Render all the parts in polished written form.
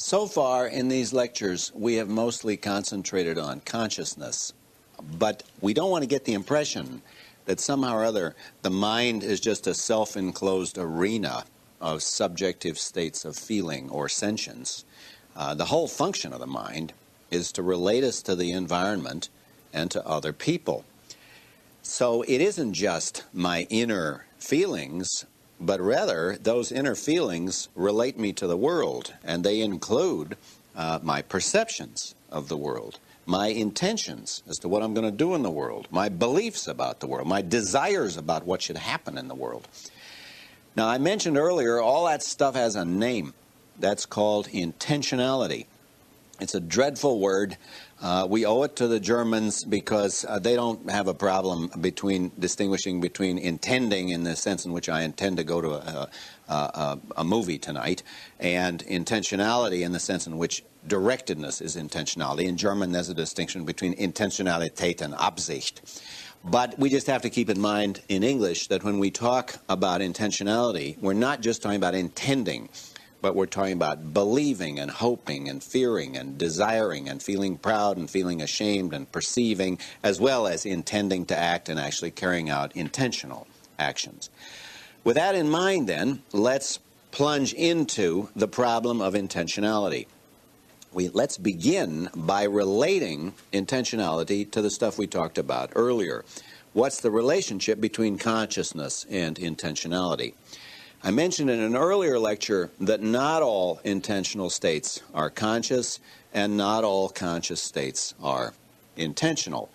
So far in these lectures, we have mostly concentrated on consciousness, but we don't want to get the impression that somehow or other the mind is just a self-enclosed arena of subjective states of feeling or sentience. The whole function of the mind is to relate us to the environment and to other people. So it isn't just my inner feelings, but rather those inner feelings relate me to the world, and they include my perceptions of the world, my intentions as to what I'm going to do in the world, my beliefs about the world, my desires about what should happen in the world. Now, I mentioned earlier, all that stuff has a name. That's called intentionality. It's a dreadful word. We owe it to the Germans because they don't have a problem distinguishing between intending in the sense in which I intend to go to a movie tonight, and intentionality in the sense in which directedness is intentionality. In German, there's a distinction between Intentionalität and Absicht. But we just have to keep in mind in English that when we talk about intentionality, we're not just talking about intending, but we're talking about believing and hoping and fearing and desiring and feeling proud and feeling ashamed and perceiving, as well as intending to act and actually carrying out intentional actions. With that in mind, then, let's plunge into the problem of intentionality. Let's begin by relating intentionality to the stuff we talked about earlier. What's the relationship between consciousness and intentionality? I mentioned in an earlier lecture that not all intentional states are conscious and not all conscious states are intentional.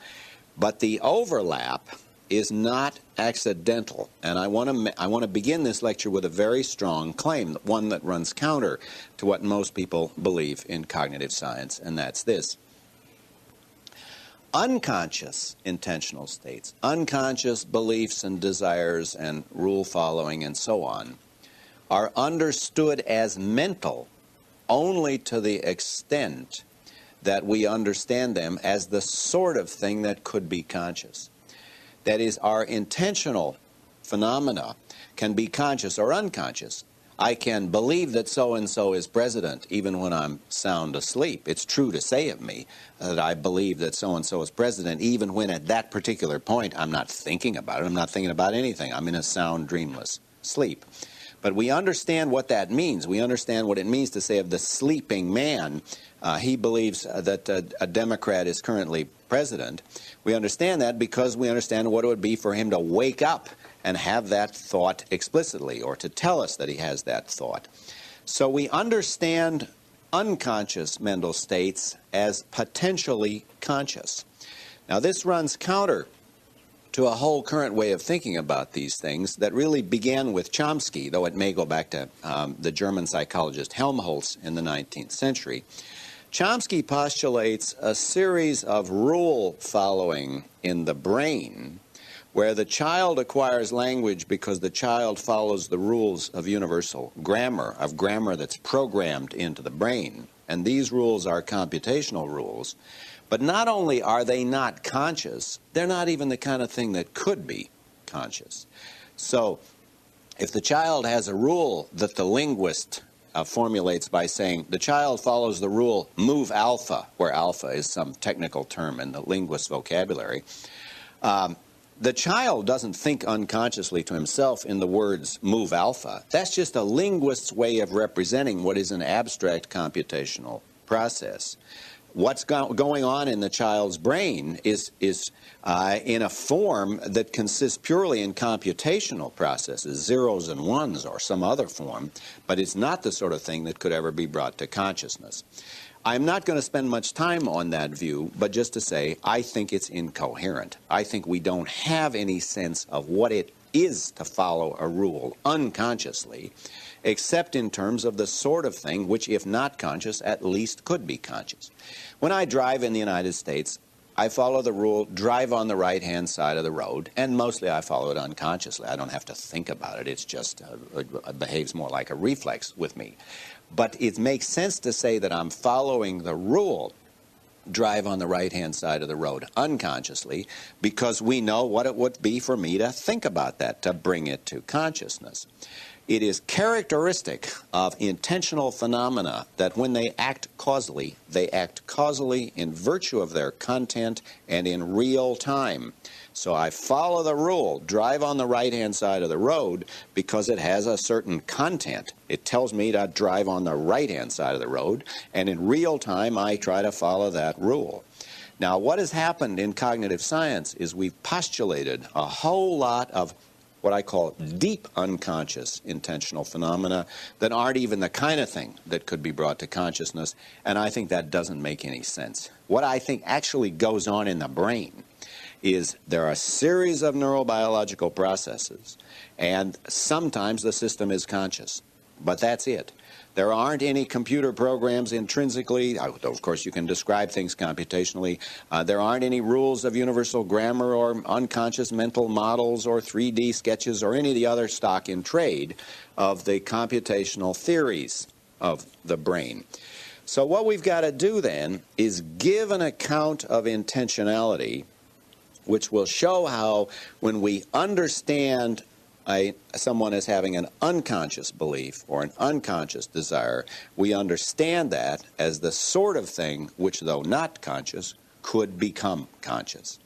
But the overlap is not accidental, and I want to begin this lecture with a very strong claim, one that runs counter to what most people believe in cognitive science, and that's this. Unconscious intentional states, unconscious beliefs and desires and rule following and so on, are understood as mental only to the extent that we understand them as the sort of thing that could be conscious. That is, our intentional phenomena can be conscious or unconscious. I can believe that so-and-so is president even when I'm sound asleep. It's true to say of me that I believe that so-and-so is president even when at that particular point I'm not thinking about it. I'm not thinking about anything. I'm in a sound, dreamless sleep. But we understand what that means. We understand what it means to say of the sleeping man, he believes that a Democrat is currently president. We understand that because we understand what it would be for him to wake up and have that thought explicitly, or to tell us that he has that thought. So we understand unconscious mental states as potentially conscious. Now, this runs counter to a whole current way of thinking about these things that really began with Chomsky, though it may go back to the German psychologist Helmholtz in the 19th century. Chomsky postulates a series of rule following in the brain where the child acquires language because the child follows the rules of universal grammar, of grammar that's programmed into the brain. And these rules are computational rules. But not only are they not conscious, they're not even the kind of thing that could be conscious. So if the child has a rule that the linguist formulates by saying the child follows the rule move alpha, where alpha is some technical term in the linguist's vocabulary, the child doesn't think unconsciously to himself in the words move alpha. That's just a linguist's way of representing what is an abstract computational process. What's going on in the child's brain is in a form that consists purely in computational processes, zeros and ones or some other form, but it's not the sort of thing that could ever be brought to consciousness. I'm not going to spend much time on that view, but just to say I think it's incoherent. I think we don't have any sense of what it is to follow a rule unconsciously, except in terms of the sort of thing which, if not conscious, at least could be conscious. When I drive in the United States, I follow the rule, drive on the right-hand side of the road, and mostly I follow it unconsciously. I don't have to think about it. It's just, it behaves more like a reflex with me. But it makes sense to say that I'm following the rule, drive on the right-hand side of the road unconsciously, because we know what it would be for me to think about that, to bring it to consciousness. It is characteristic of intentional phenomena that when they act causally in virtue of their content and in real time. So I follow the rule, drive on the right-hand side of the road, because it has a certain content. It tells me to drive on the right-hand side of the road, and in real time I try to follow that rule. Now, what has happened in cognitive science is we've postulated a whole lot of what I call deep unconscious intentional phenomena that aren't even the kind of thing that could be brought to consciousness, and I think that doesn't make any sense. What I think actually goes on in the brain is there are a series of neurobiological processes, and sometimes the system is conscious, but that's it. There aren't any computer programs intrinsically. Of course, you can describe things computationally. There aren't any rules of universal grammar or unconscious mental models or 3D sketches or any of the other stock in trade of the computational theories of the brain. So what we've got to do then is give an account of intentionality, which will show how when we understand someone as having an unconscious belief or an unconscious desire, we understand that as the sort of thing which, though not conscious, could become conscious.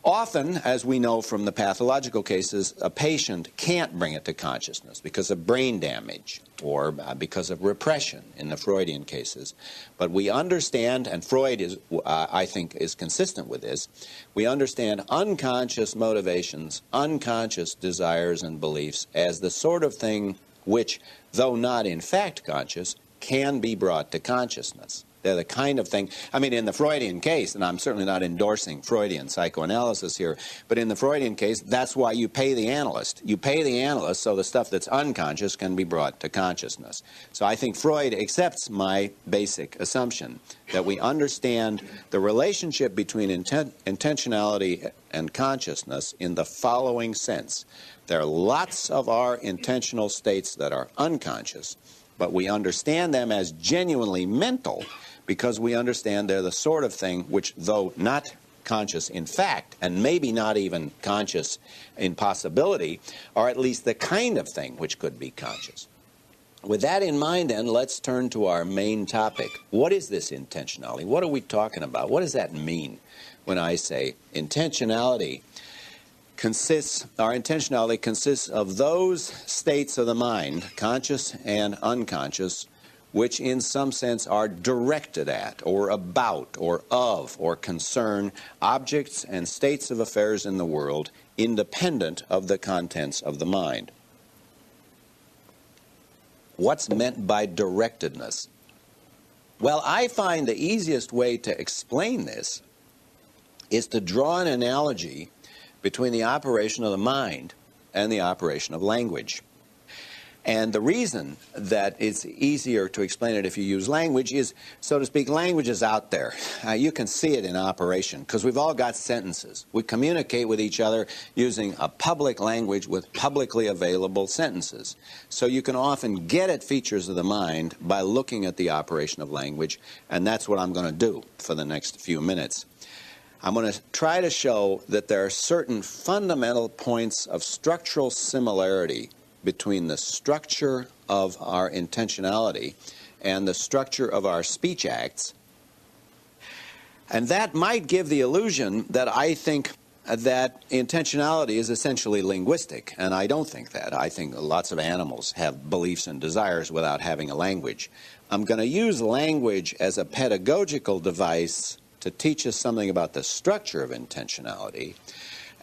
Often, as we know from the pathological cases, a patient can't bring it to consciousness because of brain damage or because of repression in the Freudian cases. But we understand, and Freud is, I think, is consistent with this, we understand unconscious motivations, unconscious desires and beliefs as the sort of thing which, though not in fact conscious, can be brought to consciousness. They're the kind of thing, I mean, in the Freudian case, and I'm certainly not endorsing Freudian psychoanalysis here, but in the Freudian case, that's why you pay the analyst. You pay the analyst so the stuff that's unconscious can be brought to consciousness. So I think Freud accepts my basic assumption that we understand the relationship between intentionality and consciousness in the following sense. There are lots of our intentional states that are unconscious, but we understand them as genuinely mental because we understand they're the sort of thing which, though not conscious in fact, and maybe not even conscious in possibility, are at least the kind of thing which could be conscious. With that in mind, then, let's turn to our main topic. What is this intentionality? What are we talking about? What does that mean when I say intentionality? Our intentionality consists of those states of the mind, conscious and unconscious, which in some sense are directed at, or about, or of, or concern objects and states of affairs in the world independent of the contents of the mind. What's meant by directedness? Well, I find the easiest way to explain this is to draw an analogy between the operation of the mind and the operation of language. And the reason that it's easier to explain it if you use language is, so to speak, language is out there. You can see it in operation because we've all got sentences. We communicate with each other using a public language with publicly available sentences. So you can often get at features of the mind by looking at the operation of language, and that's what I'm going to do for the next few minutes. I'm going to try to show that there are certain fundamental points of structural similarity between the structure of our intentionality and the structure of our speech acts. And that might give the illusion that I think that intentionality is essentially linguistic, and I don't think that. I think lots of animals have beliefs and desires without having a language. I'm going to use language as a pedagogical device to teach us something about the structure of intentionality.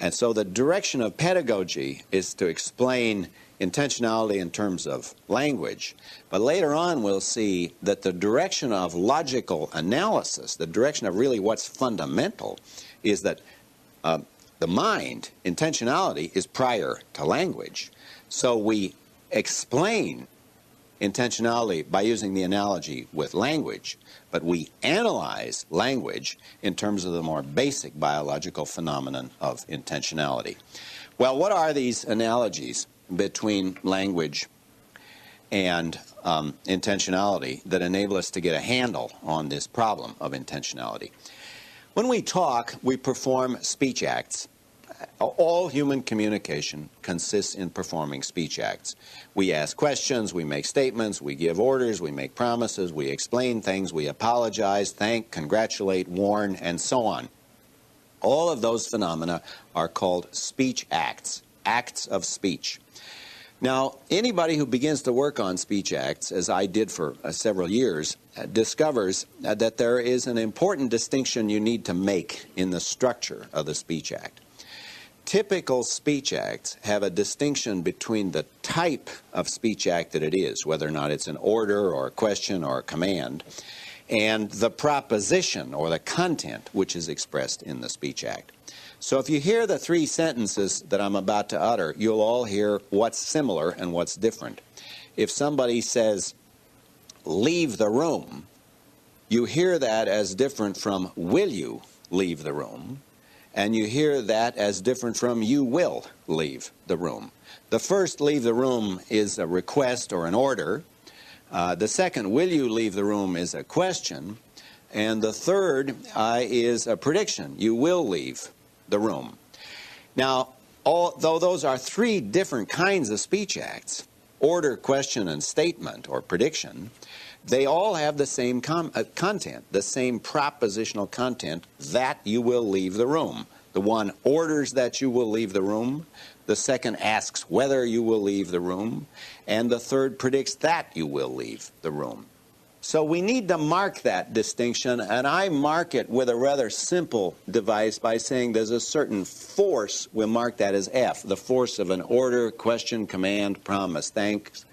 And so the direction of pedagogy is to explain intentionality in terms of language. But later on we'll see that the direction of logical analysis, the direction of really what's fundamental, is that the mind, intentionality, is prior to language. So we explain intentionality by using the analogy with language, but we analyze language in terms of the more basic biological phenomenon of intentionality. Well, what are these analogies between language and intentionality that enable us to get a handle on this problem of intentionality? When we talk, we perform speech acts. all human communication consists in performing speech acts. We ask questions, we make statements, we give orders, we make promises, we explain things, we apologize, thank, congratulate, warn, and so on. All of those phenomena are called speech acts, acts of speech. Now, anybody who begins to work on speech acts, as I did for several years, discovers that there is an important distinction you need to make in the structure of the speech act. Typical speech acts have a distinction between the type of speech act that it is, whether or not it's an order or a question or a command, and the proposition or the content which is expressed in the speech act. So if you hear the three sentences that I'm about to utter, you'll all hear what's similar and what's different. If somebody says, leave the room, you hear that as different from, will you leave the room? And you hear that as different from, you will leave the room. The first, leave the room, is a request or an order. The second, will you leave the room, is a question. And the third is a prediction. You will leave the room. Now, although those are three different kinds of speech acts, order, question, and statement, or prediction, they all have the same content, the same propositional content, that you will leave the room. The one orders that you will leave the room, the second asks whether you will leave the room, and the third predicts that you will leave the room. So we need to mark that distinction, and I mark it with a rather simple device by saying there's a certain force. We'll mark that as F, the force of an order, question, command, promise, thanks.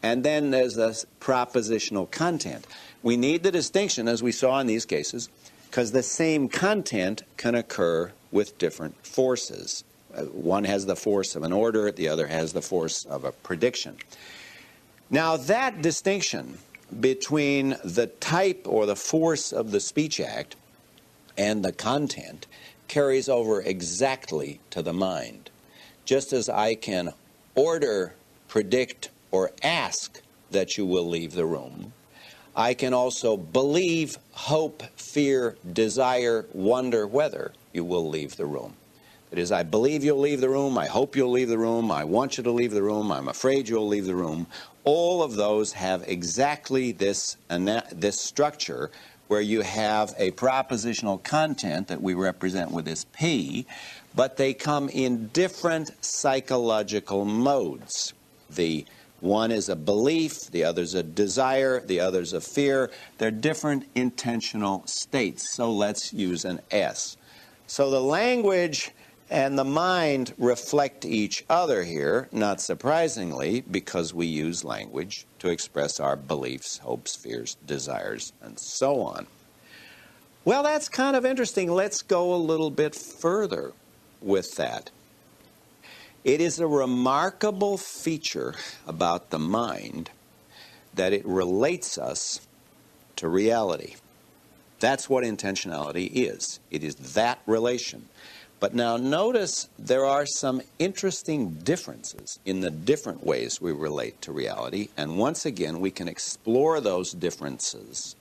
And then there's a propositional content. We need the distinction, as we saw in these cases, because the same content can occur with different forces. One has the force of an order, the other has the force of a prediction. Now, that distinction between the type or the force of the speech act and the content carries over exactly to the mind. Just as I can order, predict, or ask that you will leave the room, I can also believe, hope, fear, desire, wonder whether you will leave the room. That is, I believe you'll leave the room, I hope you'll leave the room, I want you to leave the room, I'm afraid you'll leave the room. All of those have exactly this structure where you have a propositional content that we represent with this P, but they come in different psychological modes. The one is a belief, the other's a desire, the other's a fear. They're different intentional states, so let's use an S. So the language and the mind reflect each other here, not surprisingly, because we use language to express our beliefs, hopes, fears, desires, and so on. Well, that's kind of interesting. Let's go a little bit further with that. It is a remarkable feature about the mind that it relates us to reality. That's what intentionality is. It is that relation. But now notice there are some interesting differences in the different ways we relate to reality, and once again we can explore those differences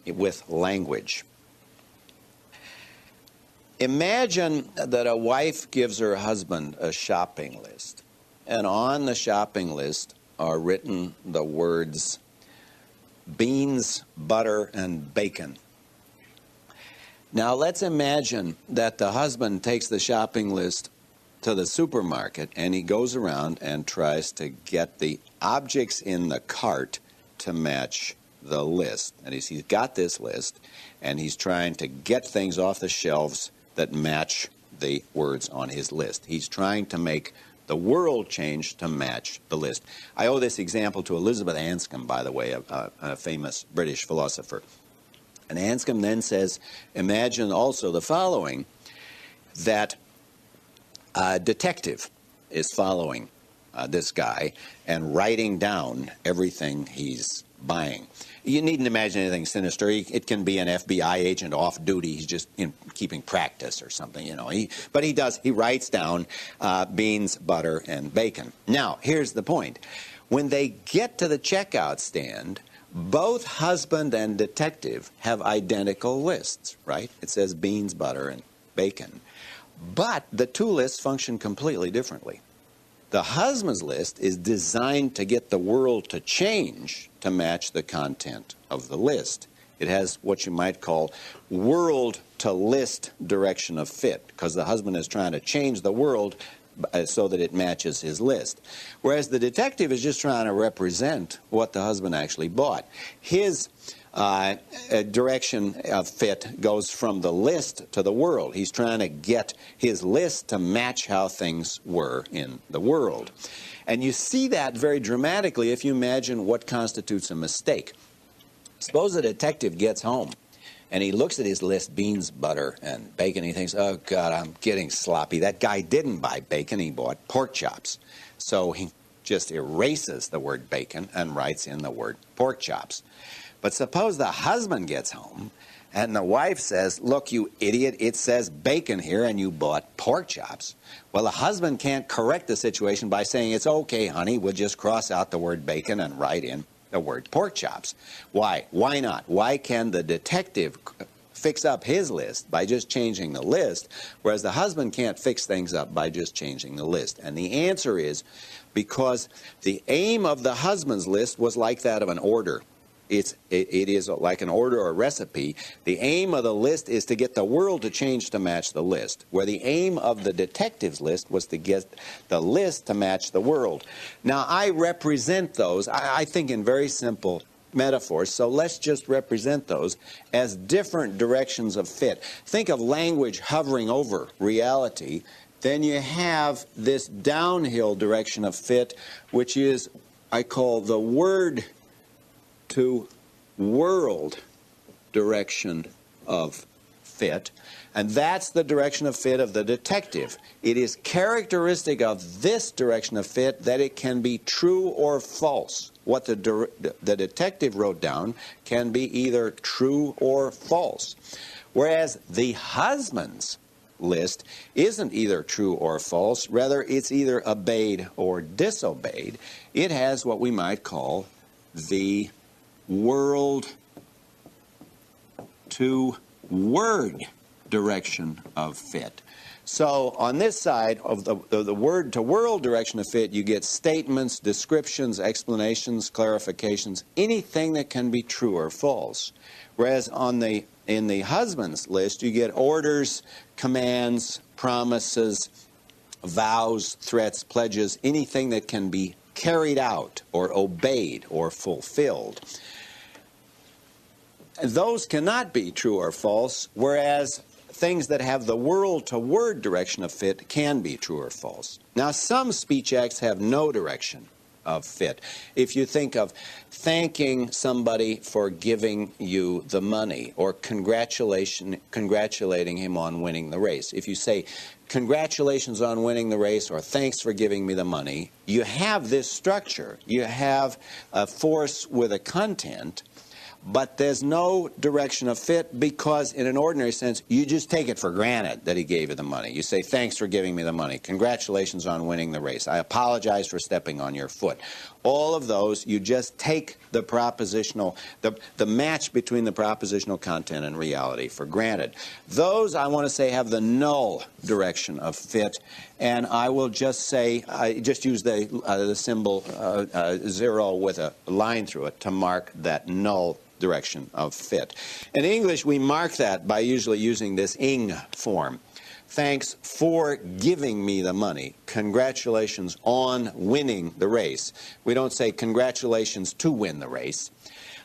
with language. Imagine that a wife gives her husband a shopping list, and on the shopping list are written the words beans, butter, and bacon. Now let's imagine that the husband takes the shopping list to the supermarket and he goes around and tries to get the objects in the cart to match the list. And he's got this list and he's trying to get things off the shelves that match the words on his list. He's trying to make the world change to match the list. I owe this example to Elizabeth Anscombe, by the way, a famous British philosopher. And Anscombe then says, imagine also the following, that a detective is following this guy and writing down everything he's buying. You needn't imagine anything sinister. It can be an FBI agent off duty. He's just keeping practice or something, you know. But he writes down beans, butter, and bacon. Now, here's the point. When they get to the checkout stand, both husband and detective have identical lists, right? It says beans, butter, and bacon. But the two lists function completely differently. The husband's list is designed to get the world to change to match the content of the list. It has what you might call world to list direction of fit, because the husband is trying to change the world so that it matches his list. Whereas the detective is just trying to represent what the husband actually bought. His direction of fit goes from the list to the world. He's trying to get his list to match how things were in the world. And you see that very dramatically if you imagine what constitutes a mistake. Suppose a detective gets home and he looks at his list, beans, butter, and bacon. He thinks, oh, God, I'm getting sloppy. That guy didn't buy bacon. He bought pork chops. So he just erases the word bacon and writes in the word pork chops. But suppose the husband gets home and the wife says, look, you idiot, it says bacon here and you bought pork chops. Well, the husband can't correct the situation by saying, it's okay, honey, we'll just cross out the word bacon and write in the word pork chops. Why? Why not? Why can the detective fix up his list by just changing the list, whereas the husband can't fix things up by just changing the list? And the answer is because the aim of the husband's list was like that of an order. It is like an order or recipe. The aim of the list is to get the world to change to match the list, where the aim of the detective's list was to get the list to match the world. Now, I represent those, I think, in very simple metaphors, so let's just represent those as different directions of fit. Think of language hovering over reality. Then you have this downhill direction of fit, which is, I call the word to world direction of fit, and that's the direction of fit of the detective. It is characteristic of this direction of fit that it can be true or false. What the detective wrote down can be either true or false, whereas the husband's list isn't either true or false. Rather, it's either obeyed or disobeyed. It has what we might call the world to word direction of fit. So on this side of the word to world direction of fit, you get statements, descriptions, explanations, clarifications, anything that can be true or false. Whereas in the husband's list, you get orders, commands, promises, vows, threats, pledges, anything that can be carried out or obeyed or fulfilled. Those cannot be true or false, whereas things that have the world-to-word direction of fit can be true or false. Now, some speech acts have no direction of fit. If you think of thanking somebody for giving you the money, or congratulating him on winning the race. If you say, congratulations on winning the race, or thanks for giving me the money, you have this structure. You have a force with a content, but there's no direction of fit because, in an ordinary sense, you just take it for granted that he gave you the money. You say, thanks for giving me the money. Congratulations on winning the race. I apologize for stepping on your foot. All of those, you just take the propositional, the match between the propositional content and reality for granted. Those, I want to say, have the null direction of fit. And I will just say, I just use the symbol 0 with a line through it to mark that null direction of fit. In English, we mark that by usually using this ing form. Thanks for giving me the money. Congratulations on winning the race. We don't say congratulations to win the race.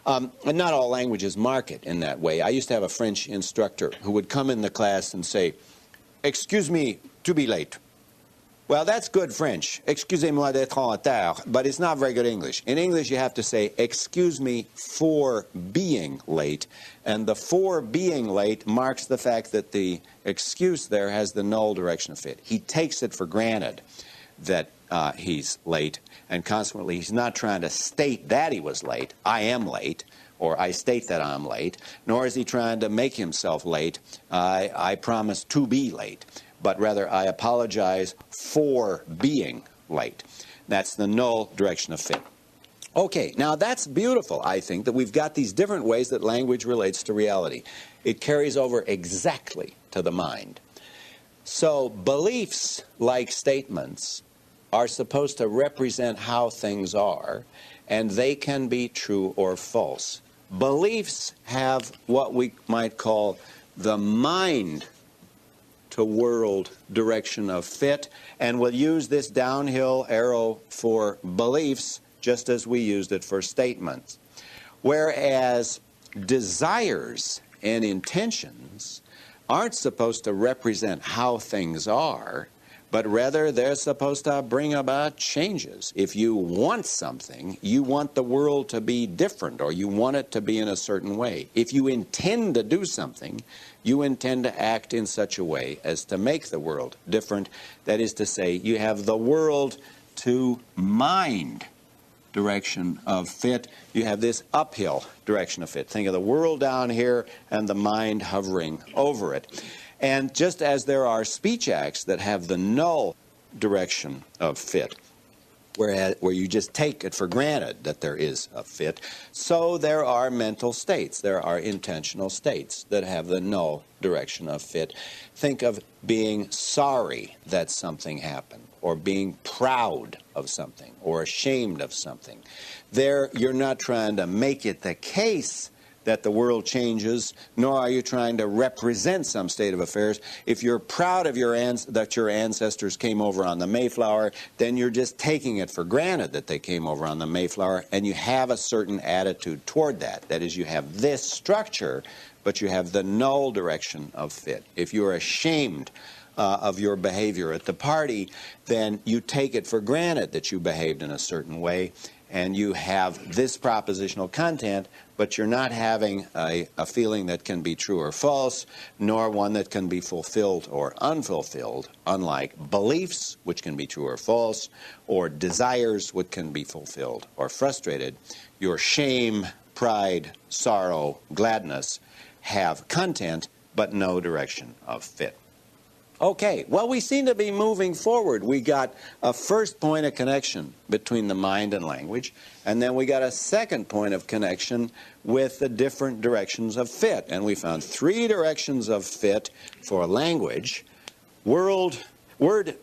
And not all languages mark it in that way. I used to have a French instructor who would come in the class and say, excuse me to be late. Well, that's good French. Excusez-moi d'être en retard. But it's not very good English. In English, you have to say, excuse me for being late. And the for being late marks the fact that the excuse there has the null direction of fit. He takes it for granted that he's late. And consequently, he's not trying to state that he was late. I am late. Or I state that I'm late. Nor is he trying to make himself late. I promise to be late. But rather, I apologize for being late. That's the null direction of fit. Okay, now that's beautiful, I think, that we've got these different ways that language relates to reality. It carries over exactly to the mind. So beliefs, like statements, are supposed to represent how things are, and they can be true or false. Beliefs have what we might call the mind to world direction of fit, and we'll use this downhill arrow for beliefs just as we used it for statements. Whereas desires and intentions aren't supposed to represent how things are, but rather they're supposed to bring about changes. If you want something, you want the world to be different, or you want it to be in a certain way. If you intend to do something, you intend to act in such a way as to make the world different. That is to say, you have the world to mind direction of fit. You have this uphill direction of fit. Think of the world down here and the mind hovering over it. And just as there are speech acts that have the null direction of fit, where you just take it for granted that there is a fit, so there are mental states, there are intentional states that have the null direction of fit. Think of being sorry that something happened, or being proud of something, or ashamed of something. There, you're not trying to make it the case that the world changes, nor are you trying to represent some state of affairs. If you're proud of that your ancestors came over on the Mayflower, then you're just taking it for granted that they came over on the Mayflower, and you have a certain attitude toward that. That is, you have this structure, but you have the null direction of fit. If you're ashamed of your behavior at the party, then you take it for granted that you behaved in a certain way, and you have this propositional content, but you're not having a feeling that can be true or false, nor one that can be fulfilled or unfulfilled, unlike beliefs, which can be true or false, or desires, which can be fulfilled or frustrated. Your shame, pride, sorrow, gladness have content, but no direction of fit. Okay, well, we seem to be moving forward. We got a first point of connection between the mind and language, and then we got a second point of connection with the different directions of fit. And we found 3 directions of fit for language: word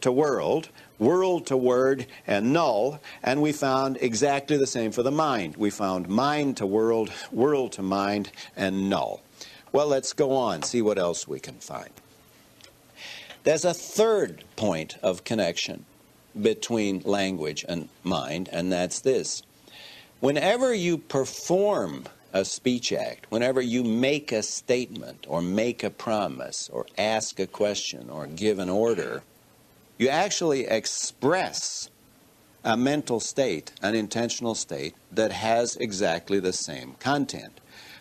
to world, world to word, and null. And we found exactly the same for the mind. We found mind to world, world to mind, and null. Well, let's go on, see what else we can find. There's a third point of connection between language and mind, and that's this. Whenever you perform a speech act, whenever you make a statement or make a promise or ask a question or give an order, you actually express a mental state, an intentional state, that has exactly the same content.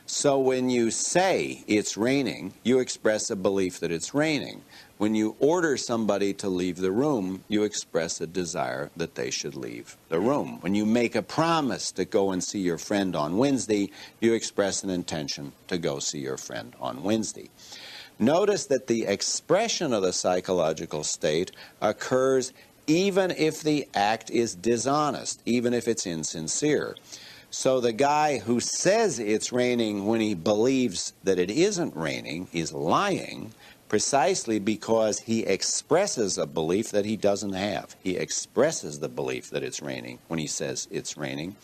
So when you say it's raining, you express a belief that it's raining. When you order somebody to leave the room, you express a desire that they should leave the room. When you make a promise to go and see your friend on Wednesday, you express an intention to go see your friend on Wednesday. Notice that the expression of the psychological state occurs even if the act is dishonest, even if it's insincere. So the guy who says it's raining when he believes that it isn't raining is lying, precisely because he expresses a belief that he doesn't have. He expresses the belief that it's raining when he says it's raining,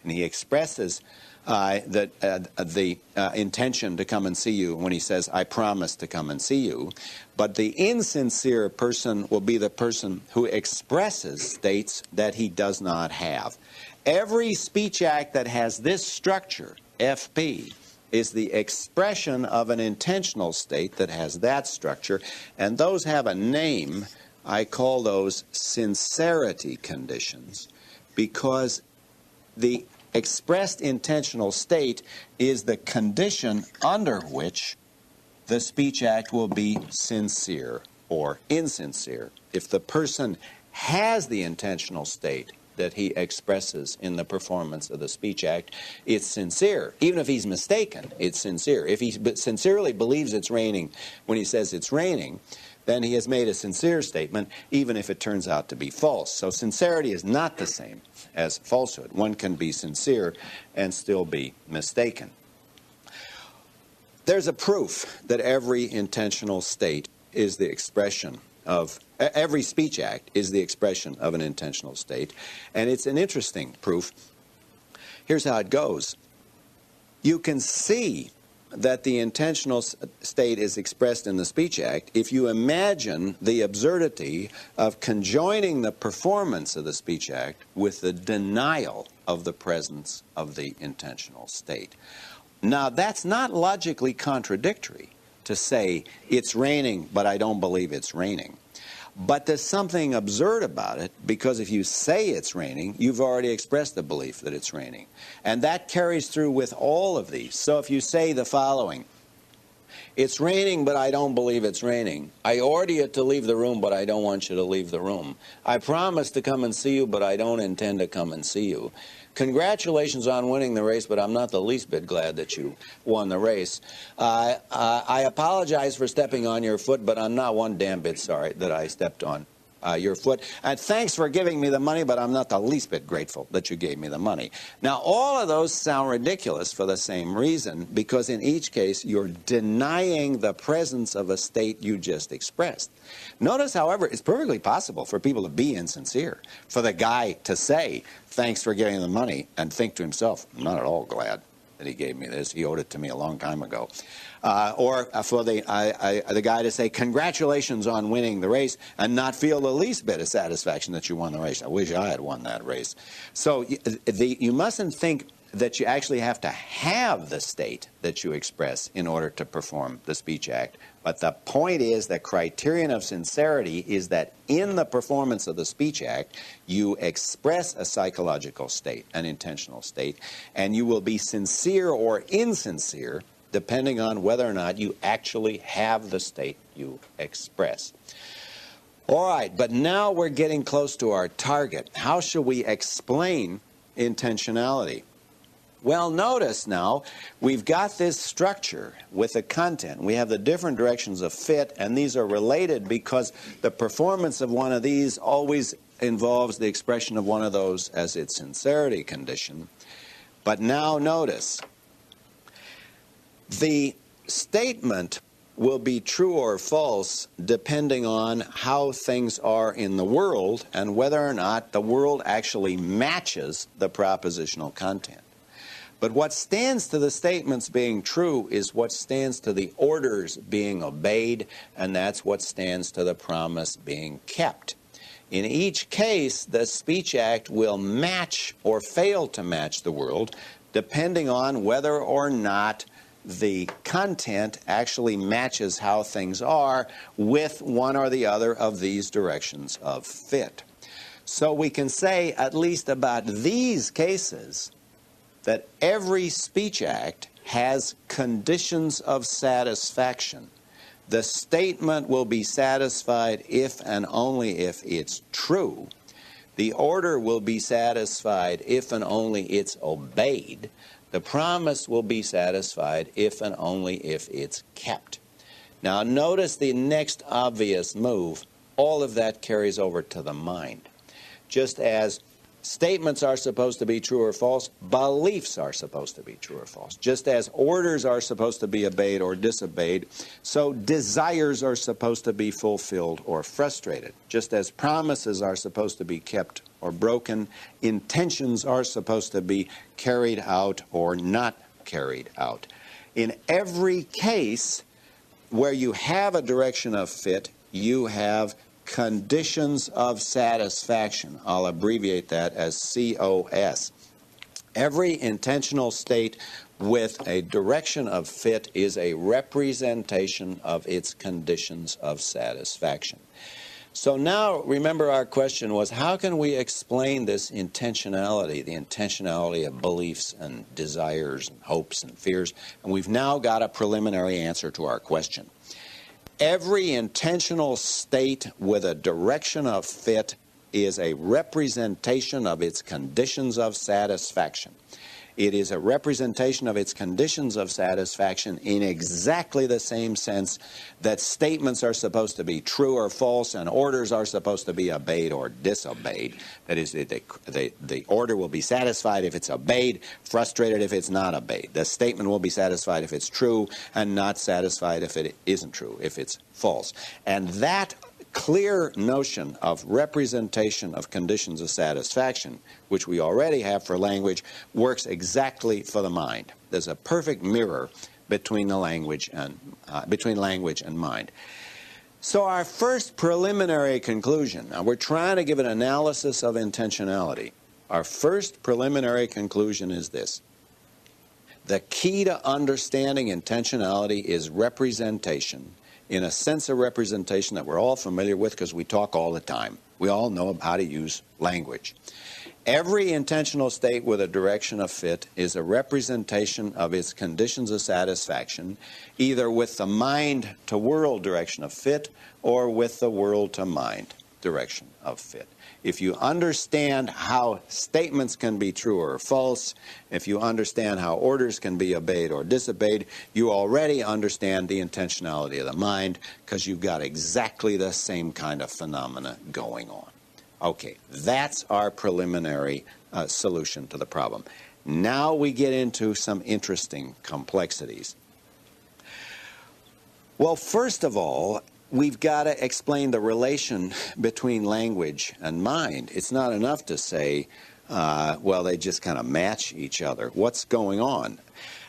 and he expresses the intention to come and see you when he says, I promise to come and see you. But the insincere person will be the person who expresses states that he does not have. Every speech act that has this structure, FP, is the expression of an intentional state that has that structure, and those have a name. I call those sincerity conditions, because the expressed intentional state is the condition under which the speech act will be sincere or insincere. If the person has the intentional state that he expresses in the performance of the speech act, it's sincere. Even if he's mistaken, it's sincere. If he sincerely believes it's raining when he says it's raining, then he has made a sincere statement, even if it turns out to be false. So sincerity is not the same as falsehood. One can be sincere and still be mistaken. There's a proof that every intentional state is the expression of every speech act is the expression of an intentional state. And it's an interesting proof. Here's how it goes. You can see that the intentional state is expressed in the speech act if you imagine the absurdity of conjoining the performance of the speech act with the denial of the presence of the intentional state. Now, that's not logically contradictory to say it's raining, but I don't believe it's raining. But there's something absurd about it, because if you say it's raining, you've already expressed the belief that it's raining. And that carries through with all of these. So if you say the following, it's raining, but I don't believe it's raining. I order you to leave the room, but I don't want you to leave the room. I promise to come and see you, but I don't intend to come and see you. Congratulations on winning the race, but I'm not the least bit glad that you won the race. I apologize for stepping on your foot, but I'm not one damn bit sorry that I stepped on your foot. And thanks for giving me the money, but I'm not the least bit grateful that you gave me the money. Now, all of those sound ridiculous for the same reason, because in each case, you're denying the presence of a state you just expressed. Notice, however, it's perfectly possible for people to be insincere, for the guy to say, thanks for giving the money, and think to himself, I'm not at all glad that he gave me this. He owed it to me a long time ago. Or for the guy to say, congratulations on winning the race, and not feel the least bit of satisfaction that you won the race. I wish I had won that race. So you mustn't think that you actually have to have the state that you express in order to perform the speech act. But the point is, the criterion of sincerity is that in the performance of the speech act, you express a psychological state, an intentional state, and you will be sincere or insincere depending on whether or not you actually have the state you express. All right, but now we're getting close to our target. How should we explain intentionality? Well, notice now, we've got this structure with the content. We have the different directions of fit, and these are related because the performance of one of these always involves the expression of one of those as its sincerity condition. But now notice, the statement will be true or false depending on how things are in the world and whether or not the world actually matches the propositional content. But what stands to the statements being true is what stands to the orders being obeyed, and that's what stands to the promise being kept. In each case, the speech act will match or fail to match the world, depending on whether or not the content actually matches how things are with one or the other of these directions of fit. So we can say, at least about these cases, that every speech act has conditions of satisfaction. The statement will be satisfied if and only if it's true. The order will be satisfied if and only it's obeyed. The promise will be satisfied if and only if it's kept. Now notice the next obvious move. All of that carries over to the mind. Just as statements are supposed to be true or false, beliefs are supposed to be true or false. Just as orders are supposed to be obeyed or disobeyed, so desires are supposed to be fulfilled or frustrated. Just as promises are supposed to be kept or broken, intentions are supposed to be carried out or not carried out. In every case where you have a direction of fit, you have conditions of satisfaction. I'll abbreviate that as COS. Every intentional state with a direction of fit is a representation of its conditions of satisfaction. So now, remember, our question was, how can we explain this intentionality, the intentionality of beliefs and desires and hopes and fears? And we've now got a preliminary answer to our question. Every intentional state with a direction of fit is a representation of its conditions of satisfaction. It is a representation of its conditions of satisfaction in exactly the same sense that statements are supposed to be true or false and orders are supposed to be obeyed or disobeyed. That is, the order will be satisfied if it's obeyed, frustrated if it's not obeyed. The statement will be satisfied if it's true and not satisfied if it isn't true, if it's false. And that clear notion of representation of conditions of satisfaction, which we already have for language, works exactly for the mind. There's a perfect mirror between language and mind. So our first preliminary conclusion, now we're trying to give an analysis of intentionality. Our first preliminary conclusion is this: the key to understanding intentionality is representation, in a sense of representation that we're all familiar with because we talk all the time. We all know how to use language. Every intentional state with a direction of fit is a representation of its conditions of satisfaction, either with the mind to world direction of fit or with the world to mind direction of fit. If you understand how statements can be true or false, if you understand how orders can be obeyed or disobeyed, you already understand the intentionality of the mind because you've got exactly the same kind of phenomena going on. Okay, that's our preliminary solution to the problem. Now we get into some interesting complexities. Well, first of all, we've got to explain the relation between language and mind. It's not enough to say, well, they just kind of match each other. What's going on?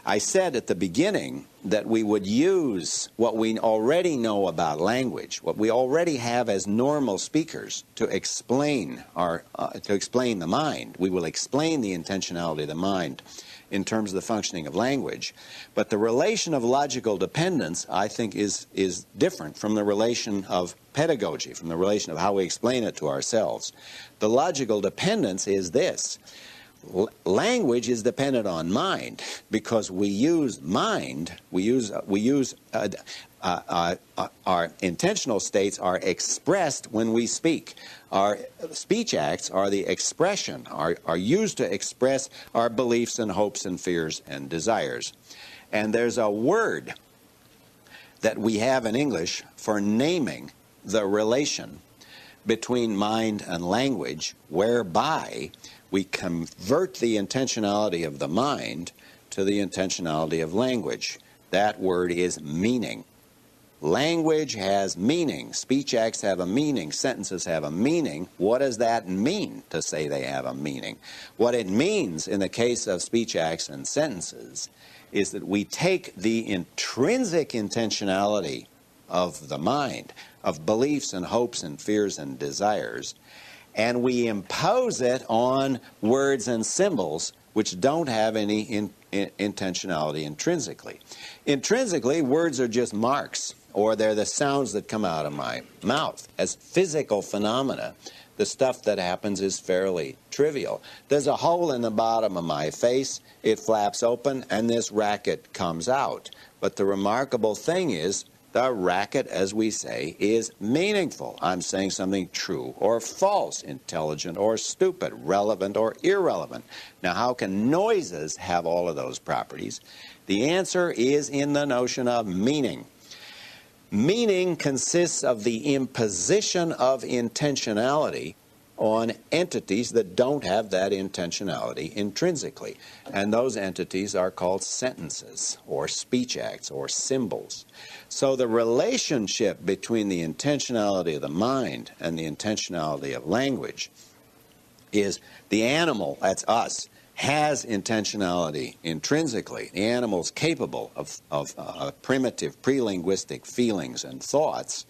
I said at the beginning that we would use what we already know about language, what we already have as normal speakers, to explain the mind. We will explain the intentionality of the mind in terms of the functioning of language. But the relation of logical dependence, I think, is different from the relation of pedagogy, from the relation of how we explain it to ourselves. The logical dependence is this: language is dependent on mind because we use mind. Our intentional states are expressed when we speak. Our speech acts are the expression, are used to express our beliefs and hopes and fears and desires. And there's a word that we have in English for naming the relation between mind and language, whereby we convert the intentionality of the mind to the intentionality of language. That word is meaning. Language has meaning. Speech acts have a meaning. Sentences have a meaning. What does that mean to say they have a meaning? What it means in the case of speech acts and sentences is that we take the intrinsic intentionality of the mind, of beliefs and hopes and fears and desires, and we impose it on words and symbols which don't have any intentionality intrinsically. Intrinsically, words are just marks, or they're the sounds that come out of my mouth. As physical phenomena, the stuff that happens is fairly trivial. There's a hole in the bottom of my face, it flaps open, and this racket comes out. But the remarkable thing is, the racket, as we say, is meaningful. I'm saying something true or false, intelligent or stupid, relevant or irrelevant. Now, how can noises have all of those properties? The answer is in the notion of meaning. Meaning consists of the imposition of intentionality on entities that don't have that intentionality intrinsically. And those entities are called sentences or speech acts or symbols. So the relationship between the intentionality of the mind and the intentionality of language is the animal, that's us, has intentionality intrinsically. The animal's capable of primitive pre-linguistic feelings and thoughts.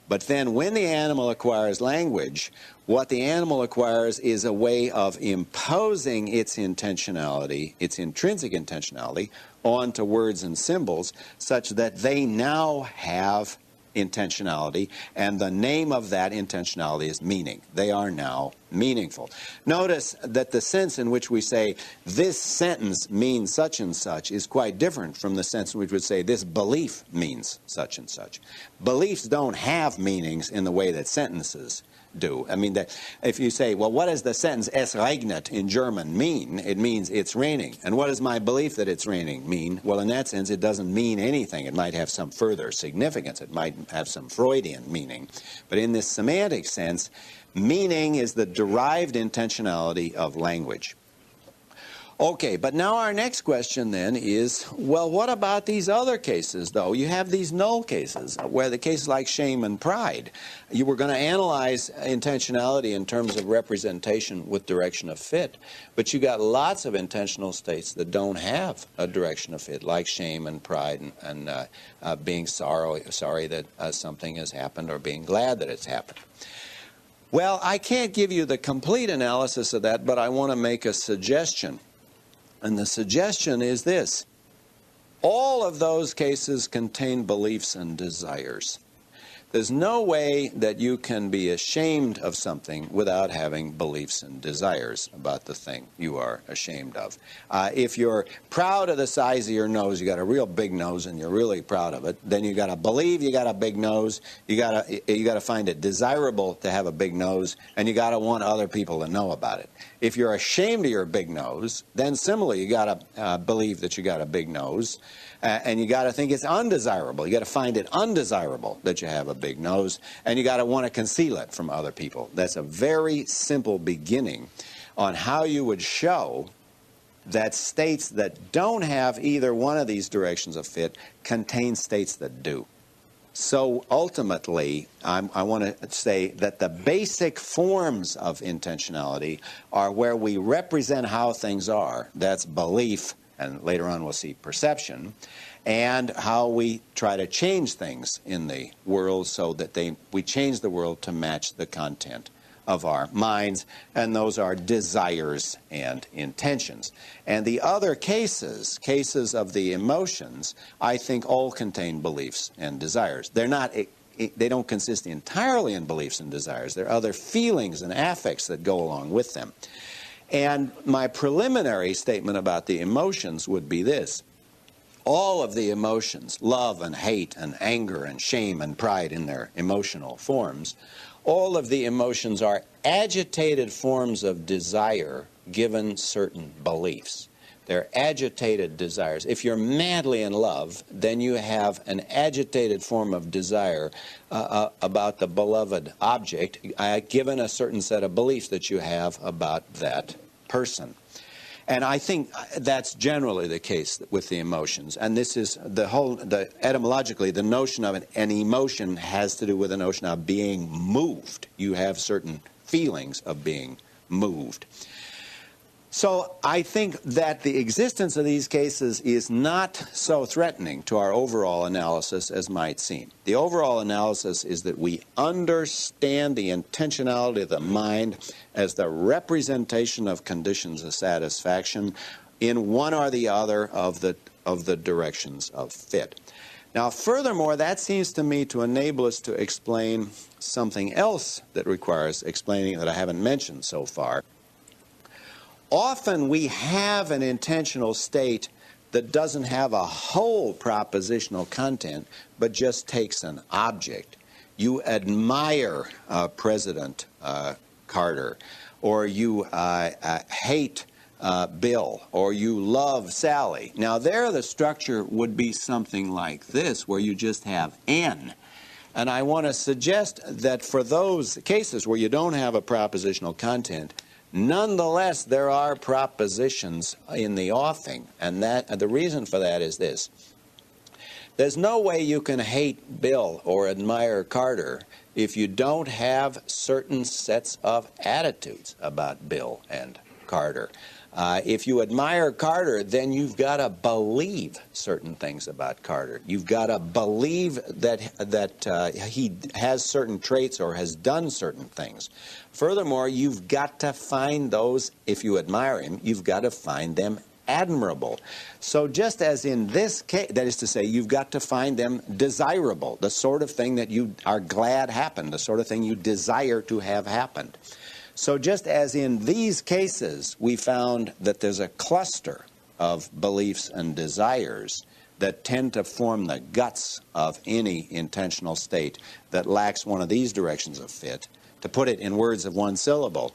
But then when the animal acquires language, what the animal acquires is a way of imposing its intentionality, its intrinsic intentionality, onto words and symbols such that they now have intentionality, and the name of that intentionality is meaning. They are now meaningful. Notice that the sense in which we say this sentence means such and such is quite different from the sense in which we would say this belief means such and such. Beliefs don't have meanings in the way that sentences do. I mean, if you say, well, what does the sentence "Es regnet" in German mean? It means it's raining. And what does my belief that it's raining mean? Well, in that sense, it doesn't mean anything. It might have some further significance. It might have some Freudian meaning. But in this semantic sense, meaning is the derived intentionality of language. Okay, but now our next question then is, well, what about these other cases, though? You have these null cases, where the cases like shame and pride. You were going to analyze intentionality in terms of representation with direction of fit, but you got lots of intentional states that don't have a direction of fit, like shame and pride and being sorry that something has happened or being glad that it's happened. Well, I can't give you the complete analysis of that, but I want to make a suggestion. And the suggestion is this: all of those cases contain beliefs and desires. There's no way that you can be ashamed of something without having beliefs and desires about the thing you are ashamed of. If you're proud of the size of your nose, you got a real big nose and you're really proud of it, then you got to believe you got a big nose, you got to find it desirable to have a big nose, and you got to want other people to know about it. If you're ashamed of your big nose, then similarly you got to believe that you got a big nose, and you got to think it's undesirable. You got to find it undesirable that you have a big nose, and you got to want to conceal it from other people. That's a very simple beginning on how you would show that states that don't have either one of these directions of fit contain states that do. So ultimately, I want to say that the basic forms of intentionality are where we represent how things are. That's belief, and later on we'll see perception, and how we try to change things in the world so that we change the world to match the content of our minds, and those are desires and intentions. And the other cases of the emotions, I think all contain beliefs and desires. They don't consist entirely in beliefs and desires. There are other feelings and affects that go along with them. And my preliminary statement about the emotions would be this: all of the emotions, love and hate and anger and shame and pride in their emotional forms, all of the emotions are agitated forms of desire given certain beliefs. They're agitated desires. If you're madly in love, then you have an agitated form of desire about the beloved object, given a certain set of beliefs that you have about that person. And I think that's generally the case with the emotions. And this is etymologically, the notion of an emotion has to do with the notion of being moved. You have certain feelings of being moved. So I think that the existence of these cases is not so threatening to our overall analysis as might seem. The overall analysis is that we understand the intentionality of the mind as the representation of conditions of satisfaction in one or the other of the directions of fit. Now, furthermore, that seems to me to enable us to explain something else that requires explaining that I haven't mentioned so far. Often we have an intentional state that doesn't have a whole propositional content, but just takes an object. You admire President Carter, or you hate Bill, or you love Sally. Now there the structure would be something like this, where you just have N. And I want to suggest that for those cases where you don't have a propositional content, nonetheless, there are propositions in the offing, and the reason for that is this. There's no way you can hate Bill or admire Carter if you don't have certain sets of attitudes about Bill and Carter. If you admire Carter, then you've got to believe certain things about Carter. You've got to believe that he has certain traits or has done certain things. Furthermore, you've got to find those, if you admire him, you've got to find them admirable. So just as in this case, that is to say, you've got to find them desirable, the sort of thing that you are glad happened, the sort of thing you desire to have happened. So just as in these cases, we found that there's a cluster of beliefs and desires that tend to form the guts of any intentional state that lacks one of these directions of fit. To put it in words of one syllable,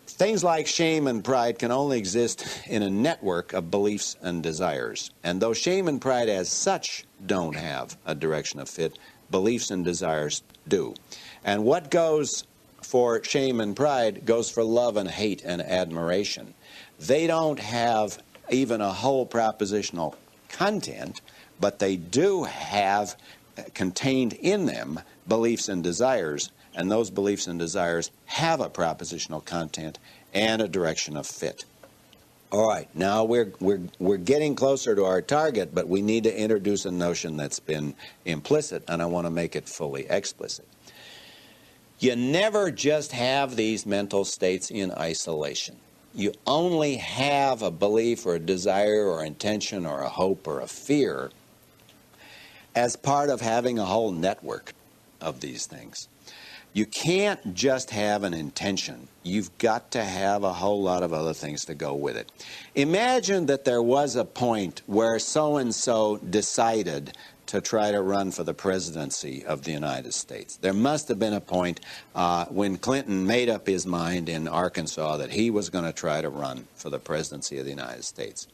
things like shame and pride can only exist in a network of beliefs and desires. And though shame and pride as such don't have a direction of fit, beliefs and desires do. And what goes for shame and pride goes for love and hate and admiration. They don't have even a whole propositional content, but they do have contained in them beliefs and desires, and those beliefs and desires have a propositional content and a direction of fit. All right, now we're getting closer to our target, but we need to introduce a notion that's been implicit, and I want to make it fully explicit. You never just have these mental states in isolation. You only have a belief or a desire or intention or a hope or a fear as part of having a whole network of these things. You can't just have an intention. You've got to have a whole lot of other things to go with it. Imagine that there was a point where so-and-so decided to try to run for the presidency of the United States. There must have been a point when Clinton made up his mind in Arkansas that he was going to try to run for the presidency of the United States.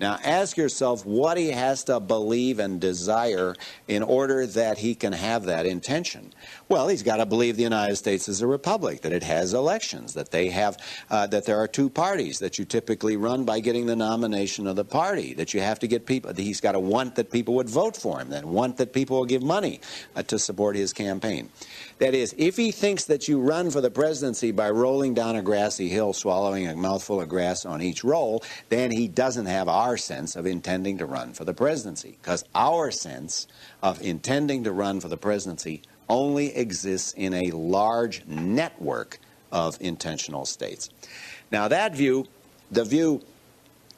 Now ask yourself what he has to believe and desire in order that he can have that intention. Well, he's got to believe the United States is a republic, that it has elections, that they have, that there are two parties, that you typically run by getting the nomination of the party, that you have to get people, he's got to want that people would vote for him, then want that people will give money to support his campaign. That is, if he thinks that you run for the presidency by rolling down a grassy hill, swallowing a mouthful of grass on each roll, then he doesn't have our sense of intending to run for the presidency, because our sense of intending to run for the presidency only exists in a large network of intentional states. Now that view, the view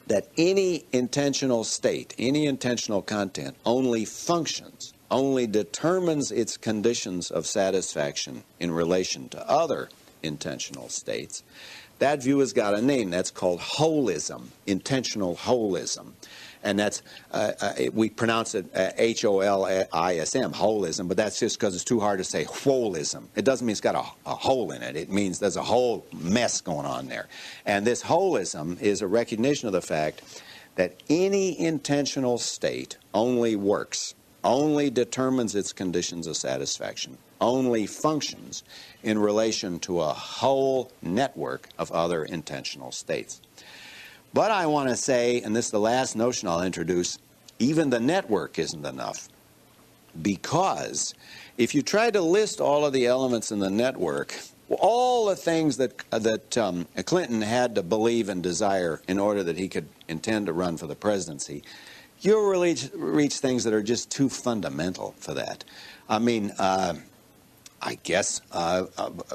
that any intentional state, any intentional content only functions, only determines its conditions of satisfaction in relation to other intentional states, that view has got a name. That's called holism, intentional holism. And that's, we pronounce it H-O-L-I-S-M, holism, but that's just because it's too hard to say holism. It doesn't mean it's got a hole in it. It means there's a whole mess going on there. And this holism is a recognition of the fact that any intentional state only works, only determines its conditions of satisfaction, only functions in relation to a whole network of other intentional states. But I want to say, and this is the last notion I'll introduce, even the network isn't enough. Because if you try to list all of the elements in the network, all the things that Clinton had to believe and desire in order that he could intend to run for the presidency, you'll really reach things that are just too fundamental for that. I mean, I guess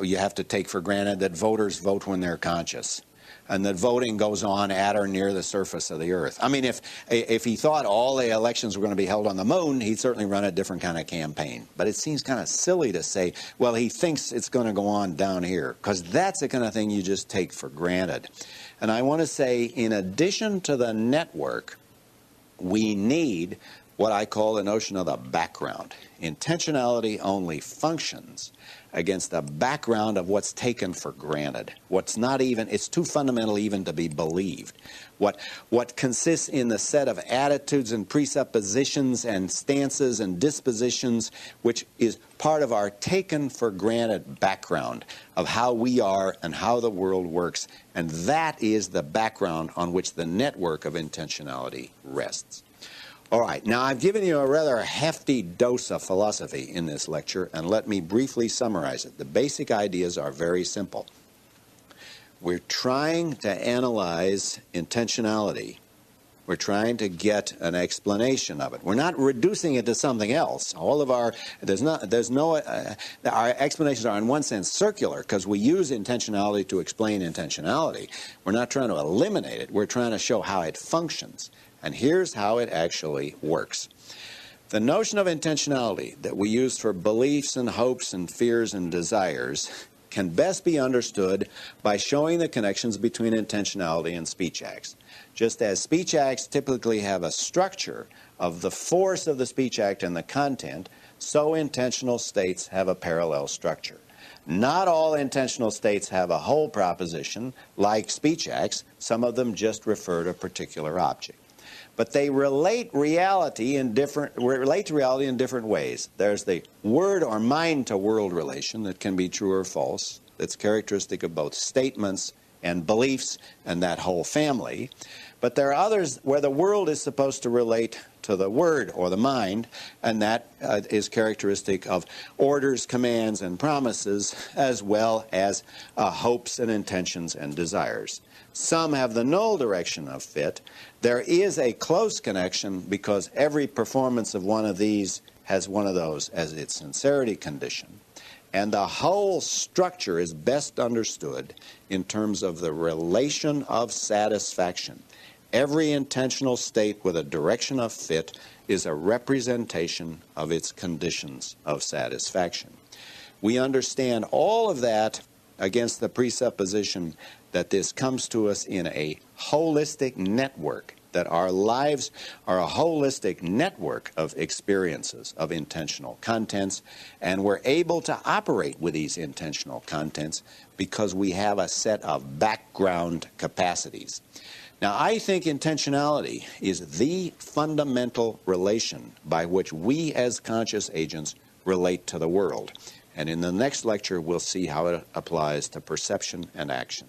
you have to take for granted that voters vote when they're conscious, and that voting goes on at or near the surface of the earth. I mean, if he thought all the elections were going to be held on the moon, he'd certainly run a different kind of campaign. But it seems kind of silly to say, well, he thinks it's going to go on down here, because that's the kind of thing you just take for granted. And I want to say, in addition to the network, we need what I call the notion of the background. Intentionality only functions against the background of what's taken for granted. What's not even, it's too fundamental even to be believed. What consists in the set of attitudes and presuppositions and stances and dispositions, which is part of our taken for granted background of how we are and how the world works. And that is the background on which the network of intentionality rests. All right, now I've given you a rather hefty dose of philosophy in this lecture, and let me briefly summarize it. The basic ideas are very simple. We're trying to analyze intentionality. We're trying to get an explanation of it. We're not reducing it to something else. All of our, our explanations are in one sense circular, because we use intentionality to explain intentionality. We're not trying to eliminate it. We're trying to show how it functions. And here's how it actually works. The notion of intentionality that we use for beliefs and hopes and fears and desires can best be understood by showing the connections between intentionality and speech acts. Just as speech acts typically have a structure of the force of the speech act and the content, so intentional states have a parallel structure. Not all intentional states have a whole proposition like speech acts. Some of them just refer to a particular object. But they relate to reality in different ways. There's the word or mind to world relation that can be true or false. that's characteristic of both statements and beliefs and that whole family. But there are others where the world is supposed to relate to the word or the mind, and that is characteristic of orders, commands, and promises, as well as hopes and intentions and desires. Some have the null direction of fit. There is a close connection because every performance of one of these has one of those as its sincerity condition. And the whole structure is best understood in terms of the relation of satisfaction. Every intentional state with a direction of fit is a representation of its conditions of satisfaction. We understand all of that against the presupposition that this comes to us in a holistic network, that our lives are a holistic network of experiences, of intentional contents, and we're able to operate with these intentional contents because we have a set of background capacities. Now, I think intentionality is the fundamental relation by which we as conscious agents relate to the world. And in the next lecture, we'll see how it applies to perception and action.